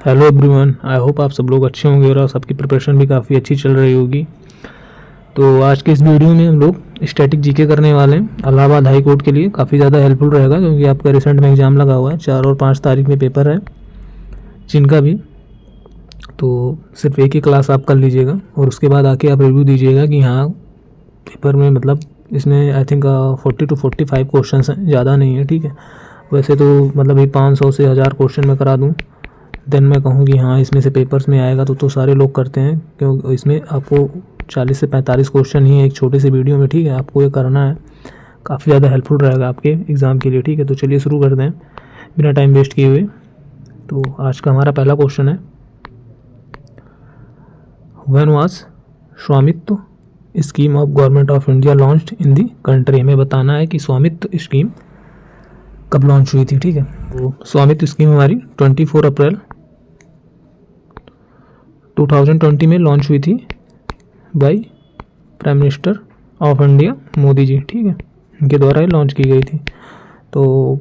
Hello everyone, I hope आप सब लोग अच्छे होंगे और सबकी प्रिपरेशन भी काफ़ी अच्छी चल रही होगी। तो आज के इस वीडियो में हम लोग स्टैटिक जीके करने वाले हैं। इलाहाबाद हाई कोर्ट के लिए काफ़ी ज़्यादा हेल्पफुल रहेगा क्योंकि आपका रिसेंट में एग्ज़ाम लगा हुआ है। 4 और 5 तारीख में पेपर है जिनका भी, तो सिर्फ एक ही क्लास आप कर लीजिएगा और उसके बाद आके आप रिव्यू दीजिएगा कि हाँ पेपर में मतलब इसमें आई थिंक 40 to 45 क्वेश्चन हैं, ज़्यादा नहीं है। ठीक है, वैसे तो मतलब ये 500 से 1000 क्वेश्चन मैं करा दूँ देन मैं कहूँ कि हाँ इसमें से पेपर्स में आएगा तो सारे लोग करते हैं, क्योंकि इसमें आपको 40 से 45 क्वेश्चन ही एक छोटे से वीडियो में। ठीक है, आपको ये करना है, काफ़ी ज़्यादा हेल्पफुल रहेगा आपके एग्ज़ाम के लिए। ठीक है, तो चलिए शुरू करते हैं बिना टाइम वेस्ट किए हुए। तो आज का हमारा पहला क्वेश्चन है, व्हेन वाज स्वामित्व scheme of government of India launched in the country. हमें बताना है कि स्वामित्व स्कीम कब लॉन्च हुई थी। ठीक है, तो स्वामित्व स्कीम हमारी 24 अप्रैल 2020 में लॉन्च हुई थी by prime minister of India Modi ji. ठीक है, इनके द्वारा ये लॉन्च की गई थी। तो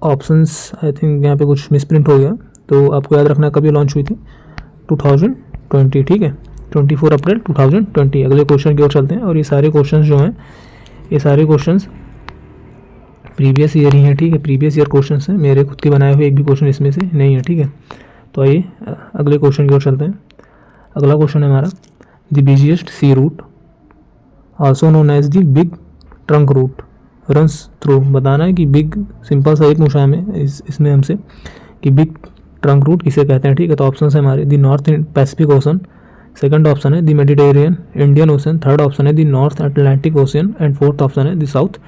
ऑप्शंस आई थिंक यहाँ पे कुछ मिसप्रिंट हो गया, तो आपको याद रखना कब ये लॉन्च हुई थी, 2020। ठीक है, 24 अप्रैल 2020। अगले क्वेश्चन की ओर चलते हैं और ये सारे क्वेश्चन जो हैं ये सारे क्वेश्चन प्रीवियस ईयर ही हैं। ठीक है, प्रीवियस ईयर क्वेश्चन हैं, मेरे खुद के बनाए हुए एक भी क्वेश्चन इसमें से नहीं है। ठीक है, तो आइए अगले क्वेश्चन की ओर चलते हैं। अगला क्वेश्चन है हमारा, the busiest sea route also known as the big trunk route runs through. बताना है कि बिग, सिंपल सा एक पूछा है हमें इसमें हमसे कि बिग ट्रंक रूट किसे कहते हैं। ठीक है, तो ऑप्शन है हमारे the north Pacific ocean, second option है the Mediterranean Indian ocean, third option है the north Atlantic ocean and fourth option है द साउथ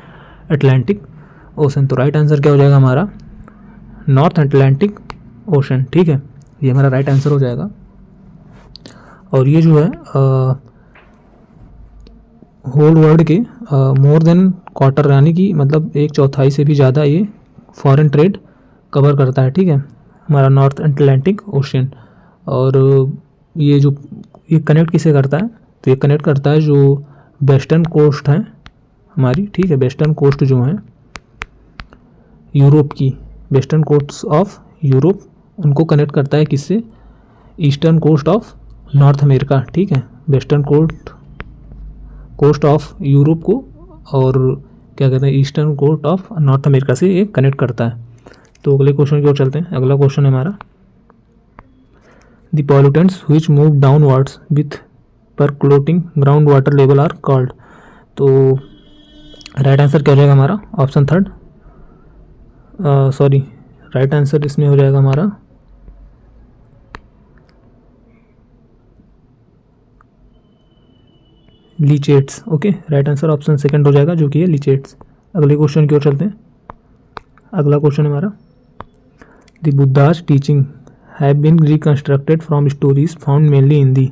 अटलांटिक ओशन। तो राइट आंसर क्या हो जाएगा हमारा, नॉर्थ अटलांटिक ओशन। ठीक है, ये हमारा राइट आंसर हो जाएगा। और ये जो है होल वर्ल्ड के मोर देन क्वार्टर यानी कि मतलब 1/4 से भी ज़्यादा ये फॉरेन ट्रेड कवर करता है। ठीक है, हमारा नॉर्थ अटलांटिक ओशन। और ये कनेक्ट किसे करता है, तो ये कनेक्ट करता है जो वेस्टर्न कोस्ट है हमारी। ठीक है, वेस्टर्न कोस्ट जो है यूरोप की, वेस्टर्न कोस्ट ऑफ यूरोप, उनको कनेक्ट करता है किससे, eastern coast of North America. ठीक है, वेस्टर्न कोस्ट ऑफ यूरोप को और क्या कहते हैं eastern coast of North America से ये कनेक्ट करता है। तो अगले क्वेश्चन की ओर चलते हैं। अगला क्वेश्चन है हमारा, the pollutants which move downwards with percolating ground water level are called. तो राइट आंसर क्या हो जाएगा हमारा, option third, sorry right answer इसमें हो जाएगा हमारा leachates. Okay, right answer option second हो जाएगा जो कि है लीचेट्स। अगले क्वेश्चन की ओर चलते हैं। अगला क्वेश्चन है हमारा, the Buddha's teaching have been reconstructed from stories found mainly in the.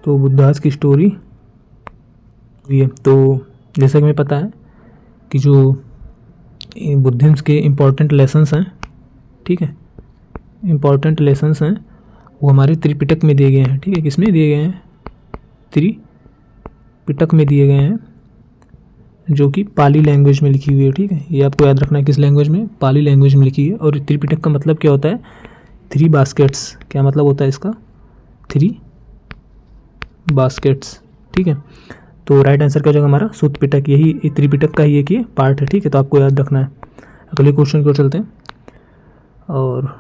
तो बुद्धाज की स्टोरी ये, तो जैसा कि हमें पता है कि जो बुद्धिज्म के इम्पॉर्टेंट लेसन्स हैं, ठीक है, इम्पॉर्टेंट लेसन्स हैं वो हमारे त्रिपिटक में दिए गए हैं। ठीक है, किसमें दिए गए हैं, त्रिपिटक में दिए गए हैं जो कि पाली लैंग्वेज में लिखी हुई है। ठीक है, ये आपको याद रखना है किस लैंग्वेज में, पाली लैंग्वेज में लिखी है। और त्रिपिटक का मतलब क्या होता है, 3 बास्केट्स। क्या मतलब होता है इसका, 3 बास्केट्स। ठीक है, तो राइट आंसर क्या हो जाएगा हमारा, सुत्त पिटक। यही त्रिपिटक का ही एक ये पार्ट है। ठीक है, तो आपको याद रखना है। अगले क्वेश्चन की ओर चलते हैं और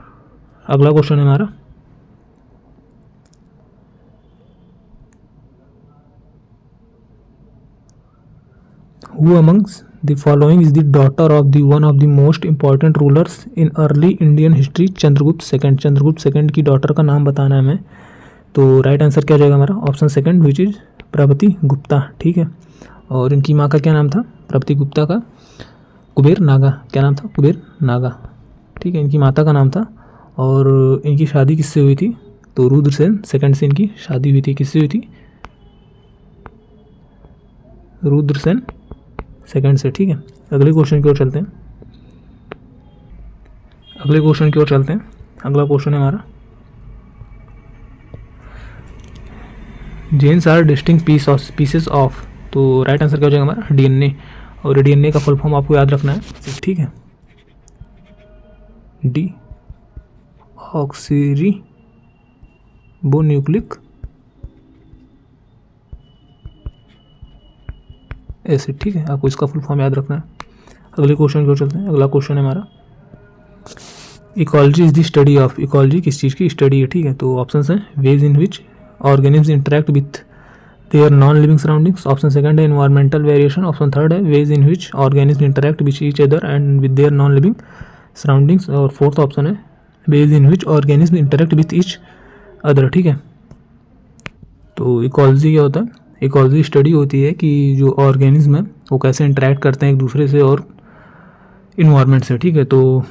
अगला क्वेश्चन है हमारा, who amongst the following is the daughter of the one of the most important rulers in early Indian history, Chandragupta second. Chandragupta second की डॉटर का नाम बताना है हमें। तो राइट आंसर क्या हो जाएगा हमारा, option second which is Prabhati Gupta. ठीक है, और इनकी माँ का क्या नाम था, प्रभति गुप्ता का कुबेर नागा। क्या नाम था, कुबेर नागा। ठीक है, इनकी माता का नाम था। और इनकी शादी किससे हुई थी, तो रुद्रसेन सेकंड से इनकी शादी हुई थी। किससे हुई थी, रुद्रसेन सेकंड से। ठीक है, अगले क्वेश्चन की ओर चलते हैं। अगले क्वेश्चन की ओर चलते हैं। अगला क्वेश्चन है हमारा, genes are distinct pieces of. तो राइट आंसर क्या हो जाएगा हमारा, डीएनए। और डीएनए का फुल फॉर्म आपको याद रखना है। ठीक है, ऑक्सीरिबोन्यूक्लिक एसिड, ठीक है, आपको इसका फुल फॉर्म याद रखना है। अगले क्वेश्चन की ओर चलते हैं। अगला क्वेश्चन है हमारा ecology is the study of, ecology किस चीज़ की स्टडी है, ठीक है। तो ऑप्शन है ways in which organisms interact with their non living surroundings, option second है एनवायरमेंटल वेरिएशन, ऑप्शन थर्ड है ways in which organisms interact which each other and with their non living surroundings, और fourth option है ways in which organisms interact with each other, ठीक है। तो ecology क्या होता है, इकोलॉजी स्टडी होती है कि जो ऑर्गेनिज्म है वो कैसे इंटरेक्ट करते हैं एक दूसरे से और इन्वायरमेंट से, ठीक है। तो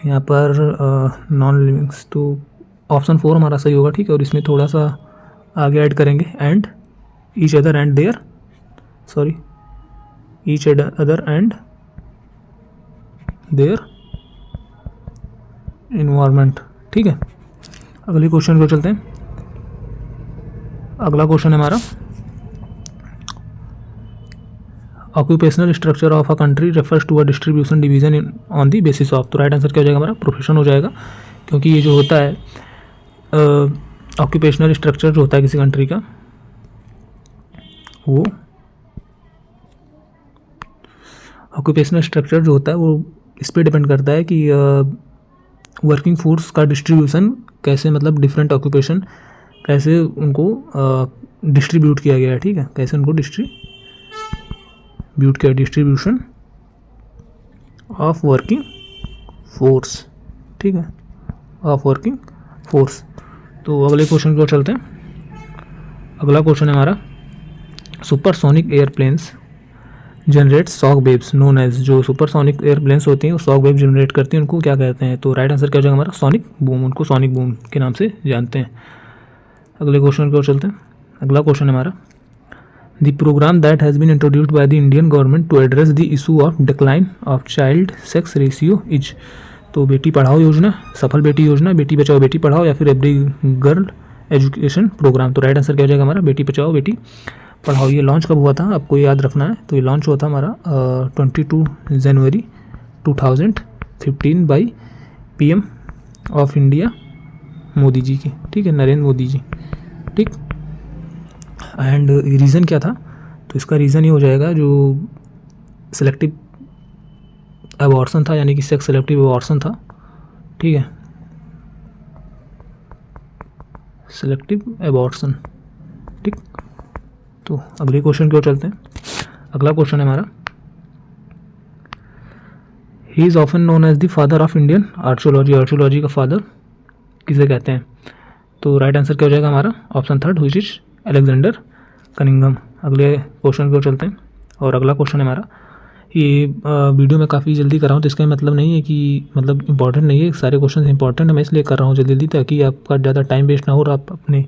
यहाँ पर नॉन लिविंग्स, तो ऑप्शन 4 हमारा सही होगा, ठीक है। और इसमें थोड़ा सा आगे ऐड करेंगे and each other and their, sorry each other and their environment, ठीक है। अगले क्वेश्चन को चलते हैं। अगला क्वेश्चन है हमारा occupational structure of a country refers to a distribution division in on the basis of, तो राइट आंसर क्या हो जाएगा हमारा प्रोफेशन हो जाएगा, क्योंकि ये जो होता है ऑक्यूपेशनल स्ट्रक्चर जो होता है किसी कंट्री का, वो ऑक्यूपेशनल स्ट्रक्चर जो होता है वो इस पर डिपेंड करता है कि वर्किंग फोर्स का डिस्ट्रीब्यूशन कैसे, मतलब डिफरेंट ऑक्यूपेशन कैसे उनको डिस्ट्रीब्यूट किया गया है, ठीक है, कैसे उनको डिस्ट्रीब्यूट किया, डिस्ट्रीब्यूशन ऑफ वर्किंग फोर्स, ठीक है, ऑफ वर्किंग फोर्स। तो अगले क्वेश्चन की ओर चलते हैं। अगला क्वेश्चन है हमारा supersonic aeroplanes generate shock waves known as, जो सुपरसोनिक एयरप्लेन्स होती हैं वो शॉक वेव जनरेट करती हैं, उनको क्या कहते हैं, तो राइट आंसर क्या हो जाएगा हमारा सोनिक बूम, उनको सोनिक बूम के नाम से जानते हैं। अगले क्वेश्चन की ओर चलते हैं। अगला क्वेश्चन है हमारा the programme that has been introduced by the Indian government to address the issue of decline of child sex ratio is, तो बेटी पढ़ाओ योजना, सफल बेटी योजना, बेटी बचाओ बेटी पढ़ाओ, या फिर एवरी गर्ल एजुकेशन प्रोग्राम, तो राइट आंसर क्या हो जाएगा हमारा बेटी बचाओ बेटी पढ़ाओ। ये लॉन्च कब हुआ था आपको याद रखना है, तो ये लॉन्च हुआ था हमारा 22 जनवरी 2015 by PM of India Modi ji की, ठीक है, नरेंद्र मोदी जी, ठीक। एंड रीज़न क्या था, तो इसका रीज़न ये हो जाएगा जो सिलेक्टिव अबॉर्शन था, यानी कि सेक्स सिलेक्टिव अबॉर्शन था, ठीक है, सिलेक्टिव अबॉर्शन, ठीक। तो अगले क्वेश्चन की ओर चलते हैं। अगला क्वेश्चन है हमारा he is often known as the father of Indian archaeology, archaeology का फादर किसे कहते हैं, तो राइट आंसर क्या हो जाएगा हमारा option third which is Alexander Cunningham. अगले क्वेश्चन की ओर चलते हैं। और अगला क्वेश्चन है हमारा, ये वीडियो में काफ़ी जल्दी कर रहा हूँ, तो इसका मतलब नहीं है कि मतलब इंपॉर्टेंट नहीं है, सारे क्वेश्चन इंपॉर्टेंट है, मैं इसलिए कर रहा हूँ जल्दी जल्दी, ताकि आपका ज़्यादा टाइम वेस्ट ना हो और आप अपने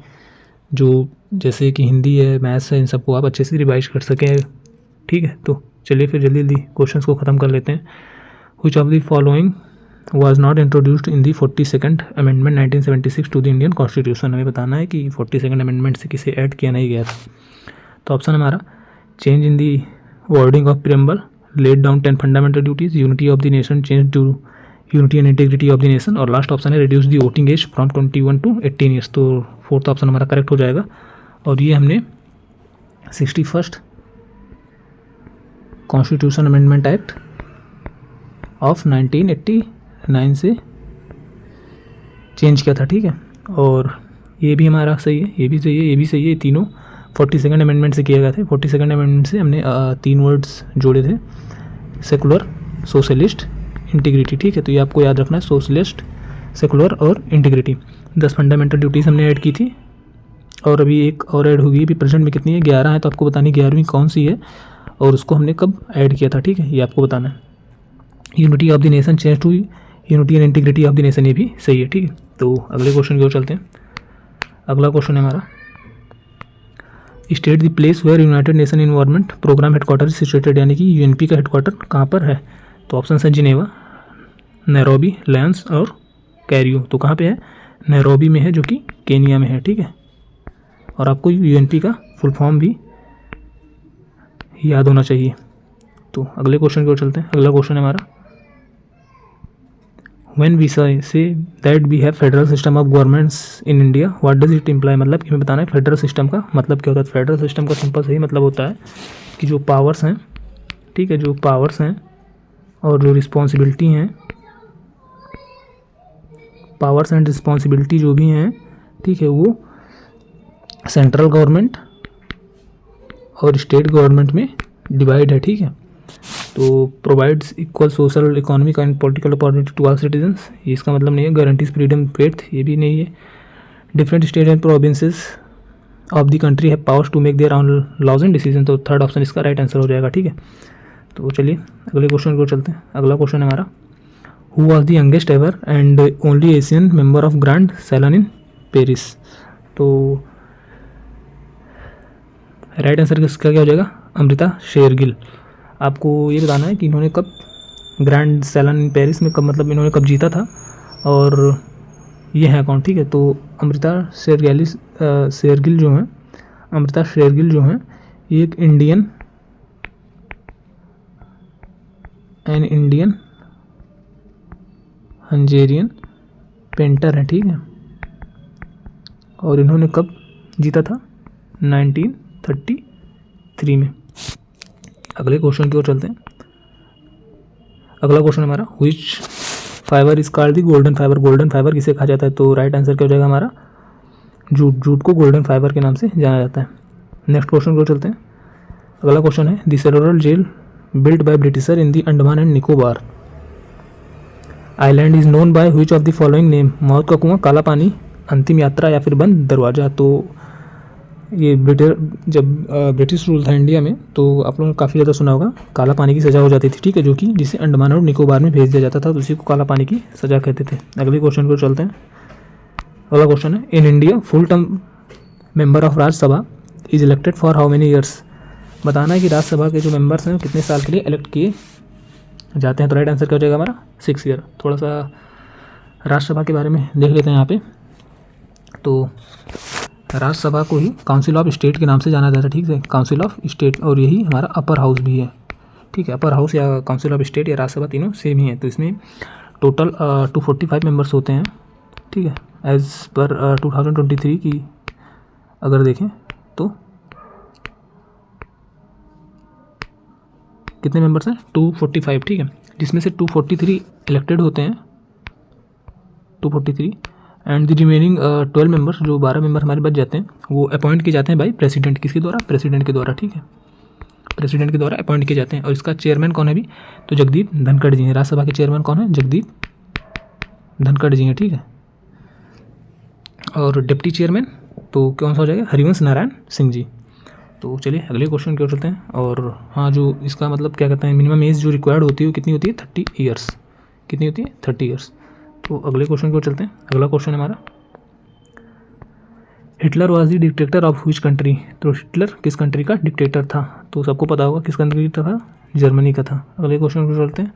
जो जैसे कि हिंदी है, मैथ्स है, इन सबको आप अच्छे से रिवाइज कर सकें, ठीक है। तो चलिए फिर जल्दी जल्दी क्वेश्चंस को ख़त्म कर लेते हैं। Which of the following was not introduced in the 42nd amendment 1976 to the Indian constitution, हमें बताना है कि 42nd अमेंडमेंट से किसे ऐड किया नहीं गया था। तो ऑप्शन हमारा change in the wording of preamble, laid down 10 fundamental duties, unity of the nation change to unity and integrity of the nation, और लास्ट ऑप्शन है reduce the voting age from 21 to 18 years. तो fourth option हमारा correct हो जाएगा, और ये हमने 61st constitution amendment act of 1989 से चेंज किया था, ठीक है। और ये भी हमारा सही है, ये भी सही है, ये भी सही है, तीनों 42nd अमेंडमेंट से किए गए थे। 42nd अमेंडमेंट से हमने 3 वर्ड्स जोड़े थे, सेकुलर, सोशलिस्ट, इंटीग्रिटी, ठीक है। तो ये आपको याद रखना है, सोशलिस्ट, सेकुलर और इंटीग्रिटी। 10 फंडामेंटल ड्यूटीज़ हमने ऐड की थी, और अभी एक और ऐड होगी, अभी प्रेजेंट में कितनी है 11 है, तो आपको बतानी 11वीं कौन सी है और उसको हमने कब ऐड किया था, ठीक है, ये आपको बताना है। Unity of the nation change to unity and integrity of the nation, ये भी सही है, ठीक है। तो अगले क्वेश्चन की ओर चलते हैं। अगला क्वेश्चन है हमारा state the place where United Nation environment programme headquarter situated, यानी कि UNP का हेडक्वार्टर कहाँ पर है, तो ऑप्शन है जिनेवा, नैरोबी, लैंस और कैरियो। तो कहाँ पे है, नैरोबी में है, जो कि केनिया में है, ठीक है। और आपको UNP का फुल फॉर्म भी याद होना चाहिए। तो अगले क्वेश्चन की ओर चलते हैं। अगला क्वेश्चन है हमारा when we say that we have federal system of governments in India, what does it imply, मतलब कि हमें बताना है फेडरल सिस्टम का मतलब क्या होता है। फेडरल सिस्टम का सिंपल सही मतलब होता है कि जो पावर्स हैं, ठीक है, जो पावर्स हैं और जो रिस्पॉन्सिबिलिटी हैं, पावर्स एंड रिस्पॉन्सिबिलिटी जो भी हैं, ठीक है, वो सेंट्रल गवर्नमेंट और स्टेट गवर्नमेंट में डिवाइड है, ठीक है। तो provides equal social economic and political opportunity to all citizens, ये इसका मतलब नहीं है। गारंटीज फ्रीडम फेथ, ये भी नहीं है। Different state and provinces of the country have powers to make their own laws and decision, तो थर्ड ऑप्शन इसका राइट आंसर हो जाएगा, ठीक है। तो चलिए अगले क्वेश्चन को चलते हैं। अगला क्वेश्चन है हमारा, who was the youngest ever and only Asian member of grand salon in Paris, तो राइट आंसर किसका क्या हो जाएगा, अमृता शेरगिल। आपको ये बताना है कि इन्होंने कब ग्रैंड सैलन इन पेरिस में कब, मतलब इन्होंने कब जीता था और ये है कौन, ठीक है। तो अमृता शेरगिल जो हैं, अमृता शेरगिल जो हैं, ये एक इंडियन हंगेरियन पेंटर है, ठीक है। और इन्होंने कब जीता था, 1933 में। अगले क्वेश्चन की ओर चलते हैं। अगला क्वेश्चन हमारा, which fibre is called the golden fibre, golden fibre किसे कहा जाता है, तो राइट आंसर क्या हो जाएगा हमारा, जूट। जूट को गोल्डन फाइबर के नाम से जाना जाता है। नेक्स्ट क्वेश्चन को चलते हैं। अगला क्वेश्चन है, the cellular jail built by Britisher in the Andaman and Nicobar island is known by which of the following name, मौत का कुआं, काला पानी, अंतिम यात्रा या फिर बंद दरवाजा। तो ये जब ब्रिटिश रूल था इंडिया में, तो आप लोगों ने काफ़ी ज़्यादा सुना होगा, काला पानी की सज़ा हो जाती थी, ठीक है, जो कि जिसे अंडमान और निकोबार में भेज दिया जाता था, तो उसी को काला पानी की सज़ा कहते थे। अगले क्वेश्चन को चलते हैं। अगला क्वेश्चन है, in India full term member of Rajya Sabha is elected for how many years, बताना है कि राज्यसभा के जो मेंबर्स हैं कितने साल के लिए इलेक्ट किए जाते हैं, तो राइट आंसर क्या हो जाएगा हमारा, 6 ईयर। थोड़ा सा राज्यसभा के बारे में देख लेते हैं यहाँ पे। तो राज्यसभा को ही काउंसिल ऑफ स्टेट के नाम से जाना जाता है, ठीक है, काउंसिल ऑफ स्टेट, और यही हमारा अपर हाउस भी है, ठीक है। अपर हाउस या काउंसिल ऑफ स्टेट या राज्यसभा तीनों सेम ही है। तो इसमें टोटल 245 मेंबर्स होते हैं, ठीक है। एज़ पर 2023 की अगर देखें तो कितने मेंबर्स हैं, 245, ठीक है, जिसमें से 243 इलेक्टेड होते हैं, 243, एंड द रिमेनिंग 12 मेंबर्स, जो 12 मेंबर हमारे बच जाते हैं, वो अपॉइंट किए जाते हैं बाई प्रेसिडेंट, किसके द्वारा, प्रेसिडेंट के द्वारा, ठीक है, प्रेसिडेंट के द्वारा अपॉइंट किए जाते हैं। और इसका चेयरमैन कौन है भी, तो जगदीप धनखड़ जी हैं। राज्यसभा के चेयरमैन कौन है, जगदीप धनखड़ जी हैं, ठीक है। और डिप्टी चेयरमैन तो कौन सा हो जाएगा, हरिवंश नारायण सिंह जी। तो चलिए अगले क्वेश्चन की ओर चलते हैं। और हाँ, जो इसका मतलब क्या कहते हैं, मिनिमम एज जो रिक्वायर्ड होती है वो कितनी होती है, 30 ईयर्स, कितनी होती है, 30 ईयर्स। तो अगले क्वेश्चन की ओर चलते हैं। अगला क्वेश्चन हमारा, Hitler was the dictator of which country, तो हिटलर किस कंट्री का डिक्टेटर था, तो सबको पता होगा किस कंट्री का था, जर्मनी का था। अगले क्वेश्चन को चलते हैं।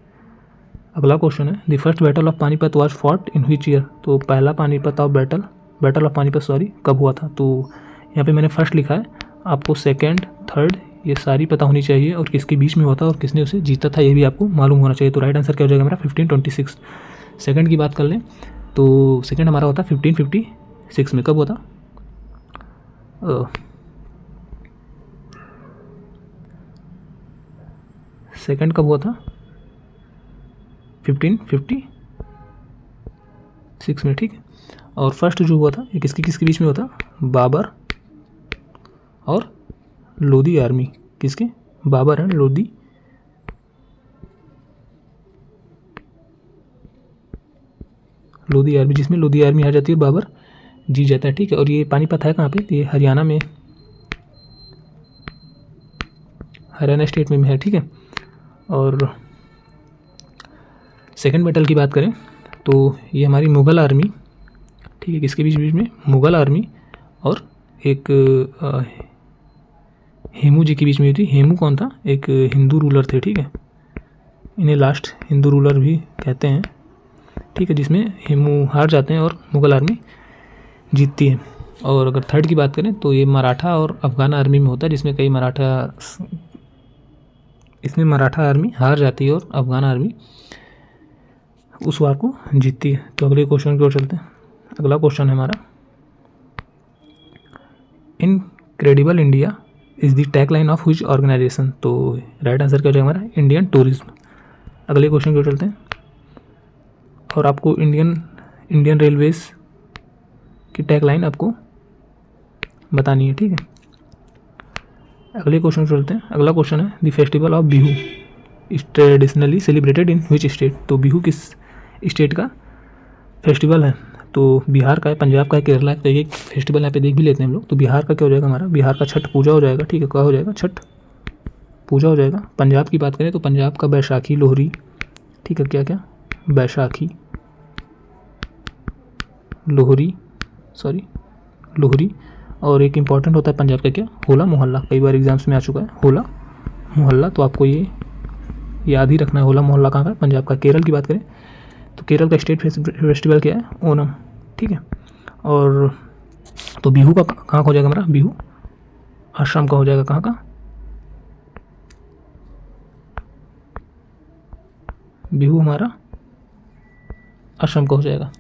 अगला क्वेश्चन है, the first battle of Panipat was fought in which year, तो पहला Panipat of battle of Panipat कब हुआ था, तो यहाँ पे मैंने फर्स्ट लिखा है, आपको सेकेंड, थर्ड ये सारी पता होनी चाहिए, और किसके बीच में हुआ था और किसने उसे जीता था ये भी आपको मालूम होना चाहिए। तो राइट आंसर क्या हो जाएगा मेरा, 1526। सेकंड की बात कर लें तो सेकंड हमारा होता 1556 में, कब हुआ था, सेकंड कब हुआ था, 1556 में, ठीक है। और फर्स्ट जो हुआ था ये किसके बीच में हुआ था, बाबर और लोधी आर्मी, किसके, बाबर एंड लोधी आर्मी, जिसमें लोधी आर्मी हार जाती है और बाबर जीत जाता है, ठीक है। और ये पानीपत है कहाँ पे, तो ये हरियाणा में, हरियाणा स्टेट में है, ठीक है। और सेकंड बैटल की बात करें तो ये हमारी मुग़ल आर्मी, ठीक है, किसके बीच में, मुग़ल आर्मी और एक हेमू जी के बीच में हुई थी। हेमू कौन था, एक हिंदू रूलर थे, ठीक है, इन्हें लास्ट हिंदू रूलर भी कहते हैं, ठीक है, जिसमें हेमू हार जाते हैं और मुग़ल आर्मी जीतती है। और अगर थर्ड की बात करें तो ये मराठा और अफ़गान आर्मी में होता है, जिसमें कई मराठा आर्मी हार जाती है और अफ़गान आर्मी उस वार को जीतती है। तो अगले क्वेश्चन की ओर चलते हैं। अगला क्वेश्चन है हमारा, incredible India is the tag line of which organisation. तो राइट आंसर क्या हो जाएगा हमारा, इंडियन टूरिज्म। अगले क्वेश्चन की ओर चलते हैं और आपको इंडियन रेलवेज की टैग लाइन आपको बतानी है, ठीक है। अगले क्वेश्चन की ओर चलते हैं। अगला क्वेश्चन है, the festival of Bihu is traditionally celebrated in which state. तो बिहू किस स्टेट का फेस्टिवल है। तो बिहार का है, पंजाब का है, केरला का। तो ये फेस्टिवल यहाँ पे देख भी लेते हैं हम लोग। तो बिहार का क्या हो जाएगा हमारा, बिहार का छठ पूजा हो जाएगा, ठीक है। क्या हो जाएगा, छठ पूजा हो जाएगा। पंजाब की बात करें तो पंजाब का बैसाखी लोहरी, ठीक है। क्या क्या, बैसाखी लोहरी, लोहरी। और एक इम्पॉर्टेंट होता है पंजाब का क्या, होला मोहल्ला। कई बार एग्जाम्स में आ चुका है होला मोहल्ला, तो आपको ये याद ही रखना है। होला मोहल्ला कहाँ का है, पंजाब का। केरल की बात करें तो केरल का स्टेट फेस्टिवल क्या है, ओनम, ठीक है। और तो बिहू का कहाँ का हो जाएगा हमारा, बिहू असम का हो जाएगा। कहाँ का, बिहू हमारा असम का हो जाएगा।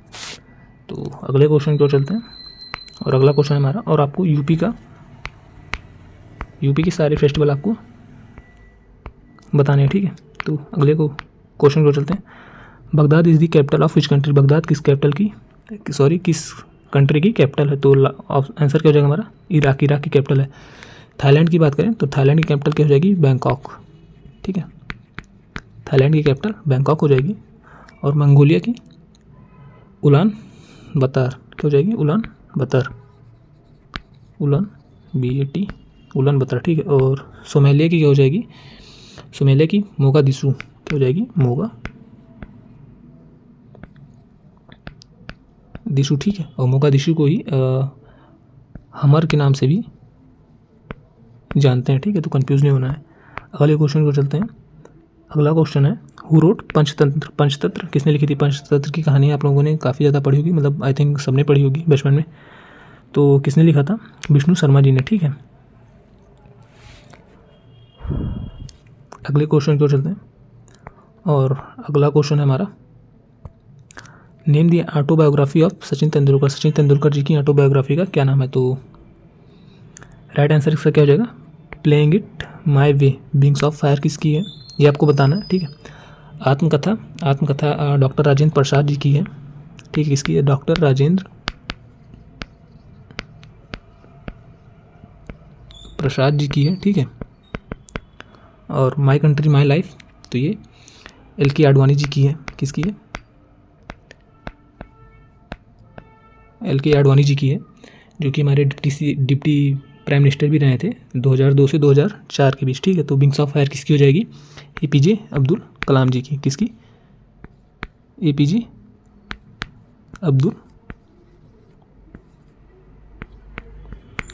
तो अगले क्वेश्चन की ओर चलते हैं और अगला क्वेश्चन है हमारा, और आपको यूपी के सारे फेस्टिवल आपको बताने हैं, ठीक है। तो अगले को क्वेश्चन की ओर चलते हैं। Baghdad is the capital of which country. Baghdad किस कंट्री की कैपिटल है। तो आंसर क्या हो जाएगा हमारा, इराक की कैपिटल है। थाईलैंड की बात करें तो थाईलैंड की कैपिटल क्या हो जाएगी, बैंकॉक, ठीक है। थाईलैंड की कैपिटल बैंकॉक हो जाएगी। और मंगोलिया की उलान बतर क्या हो जाएगी, उलान बतर, BAT, उलान बतर, ठीक है। और सोमालिया की क्या हो जाएगी, सोमालिया की मोगादिशु क्या हो जाएगी, मोगादिशु, ठीक है। और मोगादिशु को ही हमर के नाम से भी जानते हैं, ठीक है। तो कंफ्यूज नहीं होना है। अगले क्वेश्चन को चलते हैं। अगला क्वेश्चन है, हु रोट पंचतंत्र। पंचतंत्र किसने लिखी थी। पंचतंत्र की कहानी आप लोगों ने काफ़ी ज़्यादा पढ़ी होगी, मतलब आई थिंक सबने पढ़ी होगी बचपन में। तो किसने लिखा था, विष्णु शर्मा जी ने, ठीक है। अगले क्वेश्चन की ओर चलते हैं और अगला क्वेश्चन है हमारा, name the autobiography of Sachin Tendulkar. Sachin Tendulkar ji की ऑटोबायोग्राफी का क्या नाम है। तो राइट आंसर इसका क्या हो जाएगा, playing it my way. Wings of fire किसकी है, ये आपको बताना है, ठीक है। आत्मकथा डॉक्टर राजेंद्र प्रसाद जी की है, ठीक है। किसकी है, डॉक्टर राजेंद्र प्रसाद जी की है, ठीक है। और माई कंट्री माई लाइफ, तो ये LK आडवाणी जी की है। किसकी है, LK आडवाणी जी की है, जो कि हमारे डिप्टी प्राइम मिनिस्टर भी रहे थे 2002 से 2004 के बीच, ठीक है। तो विंग्स ऑफ फायर किसकी हो जाएगी, APJ अब्दुल कलाम जी की। किसकी, APJ अब्दुल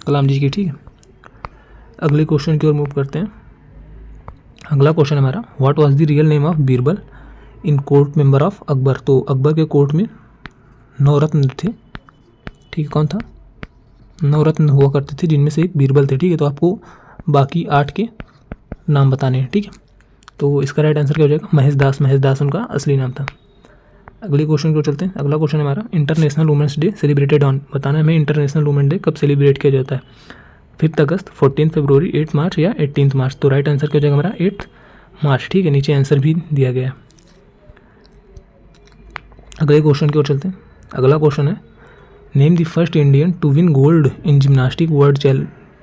कलाम जी की, ठीक है। अगले क्वेश्चन की ओर मूव करते हैं। अगला क्वेश्चन हमारा, what was the real name of Birbal in court member of Akbar. तो अकबर के कोर्ट में 9 रत्न थे, ठीक है। कौन था, 9 रत्न हुआ करते थे, जिनमें से एक बीरबल थे, ठीक है। तो आपको बाकी 8 के नाम बताने हैं, ठीक है। तो इसका राइट आंसर क्या हो जाएगा, महेश दास उनका असली नाम था। अगले क्वेश्चन को चलते हैं। अगला क्वेश्चन हमारा, international women's day celebrated on. बताना है हमें इंटरनेशनल वुमेन डे कब सेलिब्रेट किया जाता है, 5 अगस्त, 14 फरवरी, 8 मार्च या 18 मार्च। तो राइट आंसर क्या हो जाएगा हमारा, 8 मार्च, ठीक है। नीचे आंसर भी दिया गया है। अगले क्वेश्चन की ओर चलते हैं। अगला क्वेश्चन है, name the first Indian to win gold in gymnastic world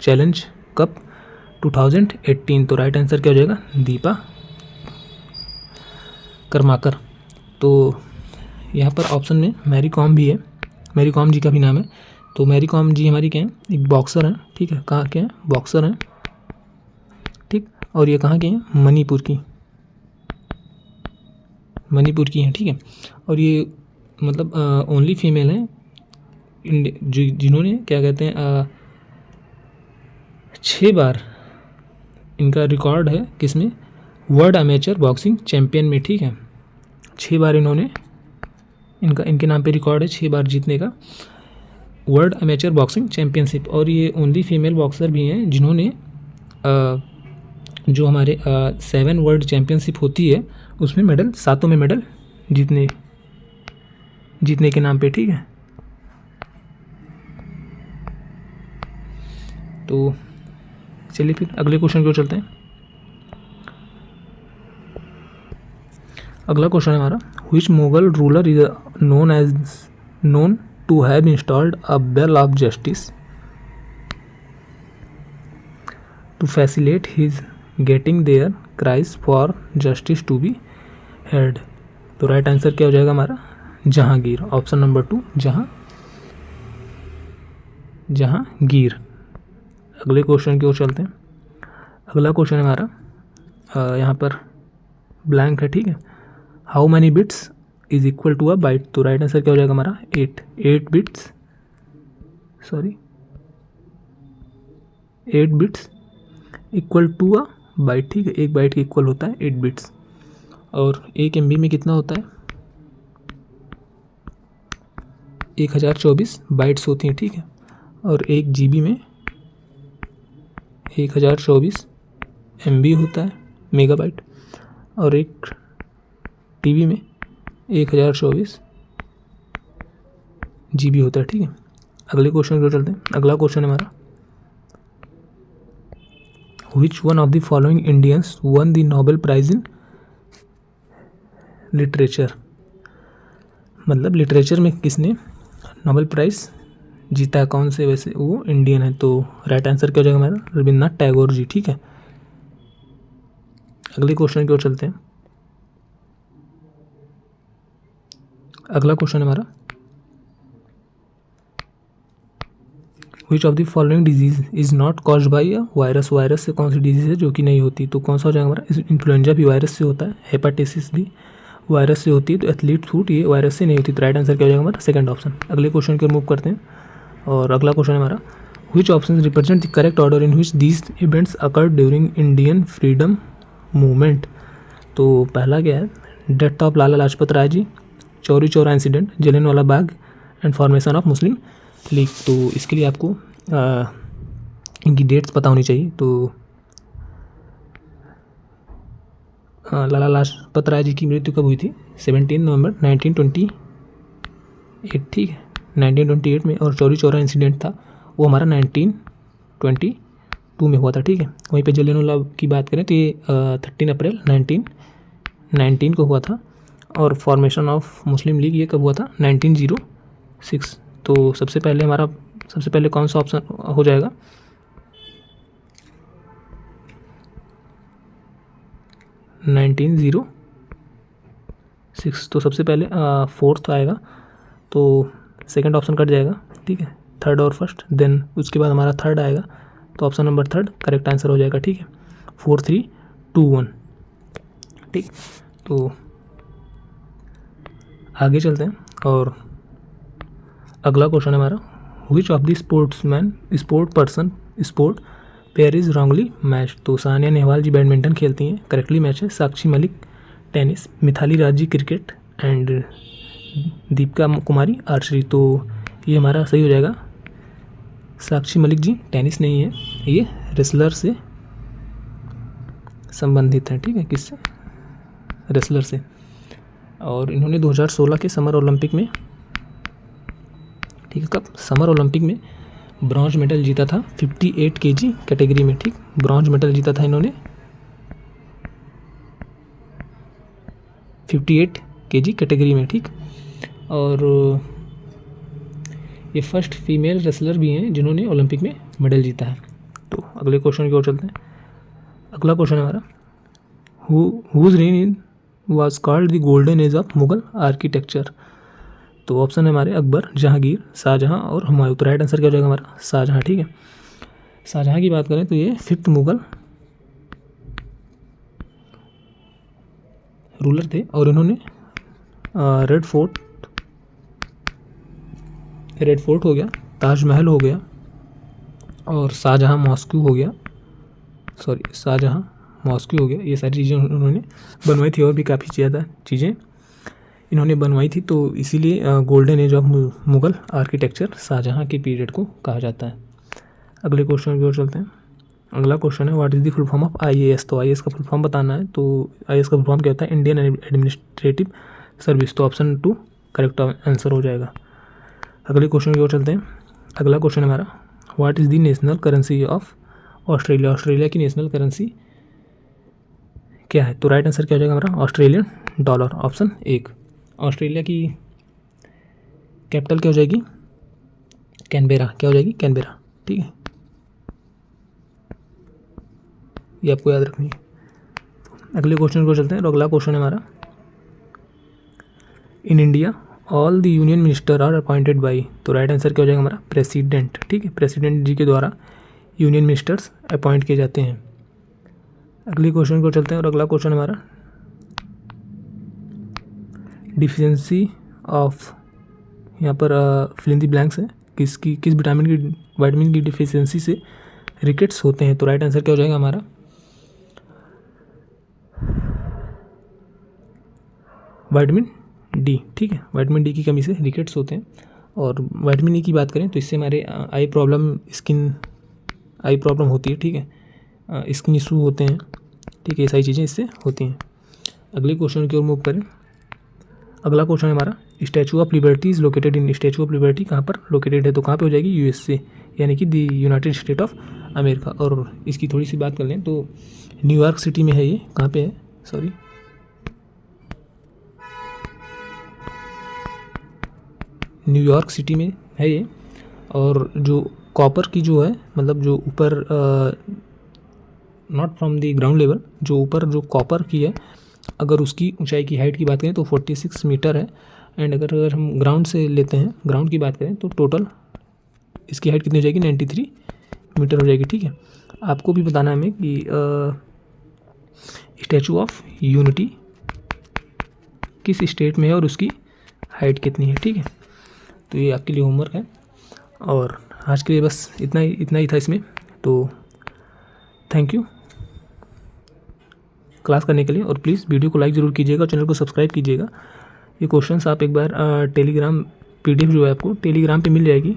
challenge cup 2018। तो राइट आंसर क्या हो जाएगा, दीपा कर्माकर। तो यहाँ पर ऑप्शन में मैरी कॉम भी है, मैरी कॉम जी का भी नाम है। तो मैरी कॉम जी हमारी क्या है, एक बॉक्सर हैं, ठीक है। कहाँ के हैं, बॉक्सर हैं, ठीक। और ये कहाँ के हैं, मणिपुर की हैं, ठीक है। और ये मतलब ओनली फीमेल हैं जिन्होंने क्या कहते हैं 6 बार इनका रिकॉर्ड है किसमें, वर्ल्ड अमेचर बॉक्सिंग चैम्पियन में, ठीक है। 6 बार इन्होंने इनके नाम पे रिकॉर्ड है 6 बार जीतने का, वर्ल्ड अमेचर बॉक्सिंग चैम्पियनशिप। और ये ओनली फीमेल बॉक्सर भी हैं जिन्होंने जो हमारे 7 वर्ल्ड चैम्पियनशिप होती है उसमें मेडल, 7 में मेडल जीतने जीतने के नाम पे, ठीक है। तो चलिए फिर अगले क्वेश्चन की ओर चलते हैं। अगला क्वेश्चन है हमारा, which Mughal ruler is known to have installed a bell of justice to facilitate his getting their cries for justice to be heard. तो राइट आंसर क्या हो जाएगा हमारा, जहांगीर, ऑप्शन नंबर 2 जहांगीर। अगले क्वेश्चन की ओर चलते हैं। अगला क्वेश्चन है हमारा, यहाँ पर ब्लैंक है, ठीक है। How many bits is equal to a byte. तो राइट आंसर क्या हो जाएगा हमारा, 8 bits equal to a byte, ठीक है। एक बाइट के इक्वल होता है 8 बिट्स। और 1 MB में कितना होता है, 1024 बाइट्स होती हैं, ठीक है। और 1 GB में 1024 MB होता है, मेगाबाइट। और एक TB में 1024 GB होता है, ठीक है। अगले क्वेश्चन को चलते हैं। अगला क्वेश्चन है हमारा, which one of the following Indians won the Nobel prize in literature. मतलब लिटरेचर में किसने नोबेल प्राइज जीता है, कौन से वैसे वो इंडियन है। तो राइट आंसर क्या हो जाएगा हमारा, रविन्द्रनाथ टैगोर जी, ठीक है। अगले क्वेश्चन की ओर चलते हैं। अगला क्वेश्चन हमारा, which of the following disease is not caused by a virus. Virus से कौन सी डिजीज है जो कि नहीं होती। तो कौन सा हो जाएगा हमारा, इन्फ्लुएंजा भी वायरस से होता है, हेपेटाइटिस भी वायरस से होती है, तो एथलीट फूट ये वायरस से नहीं होती। तो राइट आंसर क्या हो जाएगा हमारा, सेकंड ऑप्शन। अगले क्वेश्चन की ओर मूव करते हैं। और अगला क्वेश्चन है हमारा, which option represent the correct order in which these events occurred during Indian freedom movement. तो पहला क्या है, death of Lala Lajpat Rai ji, Chauri Chaura incident, Jallianwala Bagh and formation of Muslim League. तो इसके लिए आपको इनकी डेट्स पता होनी चाहिए। तो लाला लाजपत राय जी की मृत्यु कब हुई थी, 17 नवंबर 1928, ठीक है, 1928 में। और चौरी चौरा इंसिडेंट था वो हमारा 1922 में हुआ था, ठीक है। वहीं पे जलियांवाला की बात करें तो ये 13 अप्रैल 1919 को हुआ था। और फॉर्मेशन ऑफ मुस्लिम लीग ये कब हुआ था, 1906। तो सबसे पहले कौन सा ऑप्शन हो जाएगा, 1906। तो सबसे पहले फोर्थ आएगा, तो सेकंड ऑप्शन कट जाएगा, ठीक है। थर्ड और फर्स्ट, देन उसके बाद हमारा थर्ड आएगा, तो option number third correct answer हो जाएगा, ठीक है। 4 3 2 1, ठीक। तो आगे चलते हैं। और अगला क्वेश्चन है हमारा, which of the sport pair is wrongly match. तो सानिया नेहवाल जी बैडमिंटन खेलती हैं, करेक्टली मैच है। Sakshi Malik tennis, Mithali Raj ji cricket and Deepika Kumari archery. तो ये हमारा सही हो जाएगा, साक्षी मलिक जी टेनिस नहीं है, ये रेसलर से संबंधित है, ठीक है। किससे, रेसलर से। और इन्होंने 2016 के समर ओलंपिक में, ठीक है, कब, समर ओलंपिक में ब्रॉन्ज मेडल जीता था 58 kg कैटेगरी में, ठीक। ब्रॉन्ज मेडल जीता था इन्होंने 58 kg कैटेगरी में, ठीक। और ये फर्स्ट फीमेल रेसलर भी हैं जिन्होंने ओलंपिक में मेडल जीता है। तो अगले क्वेश्चन की ओर चलते हैं। अगला क्वेश्चन है हमारा, whose reign was called the golden age of Mughal architecture. तो ऑप्शन है हमारे अकबर, जहांगीर, शाहजहां और हुमायूं। तो राइट आंसर क्या हो जाएगा हमारा, शाहजहां, ठीक है। शाहजहां की बात करें तो ये 5th मुगल रूलर थे। और इन्होंने रेड फोर्ट हो गया, ताजमहल हो गया, और शाहजहां मॉस्को हो गया, ये सारी चीज़ें उन्होंने बनवाई थी। और भी काफ़ी ज़्यादा चीज़ें इन्होंने बनवाई थी। तो इसीलिए golden age of Mughal architecture Shahjahan के पीरियड को कहा जाता है। अगले क्वेश्चन की ओर चलते हैं। अगला क्वेश्चन है, what is the full form of IAS। तो IAS का फुल फॉर्म बताना है। तो IAS का फुल फॉर्म क्या होता है, इंडियन एडमिनिस्ट्रेटिव सर्विस। तो ऑप्शन 2 करेक्ट आंसर हो जाएगा। अगले क्वेश्चन की ओर चलते हैं। अगला क्वेश्चन हमारा, what is the national currency of Australia. Australia की नेशनल करेंसी क्या है? तो राइट आंसर क्या हो जाएगा हमारा? Australian dollar, option 1। ऑस्ट्रेलिया की कैपिटल क्या हो जाएगी? कैनबेरा। क्या हो जाएगी? कैनबेरा, ठीक है, ये आपको याद रखनी है। अगले क्वेश्चन को चलते हैं। तो अगला क्वेश्चन है हमारा, in India all the union minister are appointed by. तो राइट आंसर क्या हो जाएगा हमारा? प्रेसिडेंट, ठीक है, प्रेसिडेंट जी के द्वारा यूनियन मिनिस्टर्स अपॉइंट किए जाते हैं। अगले क्वेश्चन को चलते हैं। और अगला क्वेश्चन हमारा, डिफिशियंसी ऑफ, यहाँ पर फिल इन द ब्लैंक्स है, किस विटामिन की डिफिशियंसी से रिकेट्स होते हैं। तो राइट आंसर क्या हो जाएगा हमारा? विटामिन डी, ठीक है, विटामिन डी की कमी से रिकेट्स होते हैं। और विटामिन ई की बात करें तो इससे हमारे आई प्रॉब्लम होती है, ठीक है, स्किन इशू होते हैं, ठीक है, ये सारी चीज़ें इससे होती हैं। अगले क्वेश्चन की ओर मूव करें। अगला क्वेश्चन है हमारा, statue of liberty is located in. Statue of liberty कहाँ पर लोकेटेड है? तो कहाँ पे हो जाएगी? USA, यानी कि the United state of America. और इसकी थोड़ी सी बात कर लें तो न्यूयॉर्क सिटी में है ये। कहाँ पे है? सॉरी, न्यूयॉर्क सिटी में है ये। और जो कॉपर की जो है, मतलब जो ऊपर, not from the ground level, जो ऊपर जो कॉपर की है, अगर उसकी ऊंचाई की हाइट की बात करें तो 46 मीटर है। एंड अगर हम ग्राउंड से लेते हैं, ग्राउंड की बात करें तो टोटल इसकी हाइट कितनी हो जाएगी? 93 मीटर हो जाएगी, ठीक है। आपको भी बताना है हमें कि स्टैचू ऑफ यूनिटी किस स्टेट में है और उसकी हाइट कितनी है, ठीक है। तो ये आपके लिए होमवर्क है। और आज के लिए बस इतना ही था इसमें। तो थैंक यू क्लास करने के लिए। और प्लीज़ वीडियो को लाइक ज़रूर कीजिएगा, चैनल को सब्सक्राइब कीजिएगा। ये क्वेश्चंस आप एक बार टेलीग्राम PDF जो है आपको टेलीग्राम पे मिल जाएगी,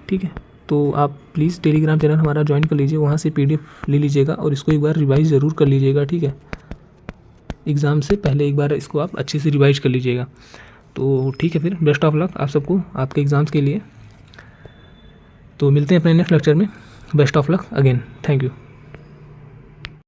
ठीक है। तो आप प्लीज़ टेलीग्राम चैनल हमारा ज्वाइन कर लीजिए, वहाँ से PDF ले लीजिएगा और इसको एक बार रिवाइज़ ज़रूर कर लीजिएगा, ठीक है। एग्ज़ाम से पहले एक बार इसको आप अच्छे से रिवाइज कर लीजिएगा। तो ठीक है, फिर बेस्ट ऑफ लक आप सबको आपके एग्ज़ाम्स के लिए। तो मिलते हैं अपने नेक्स्ट लेक्चर में। Best of luck again, thank you.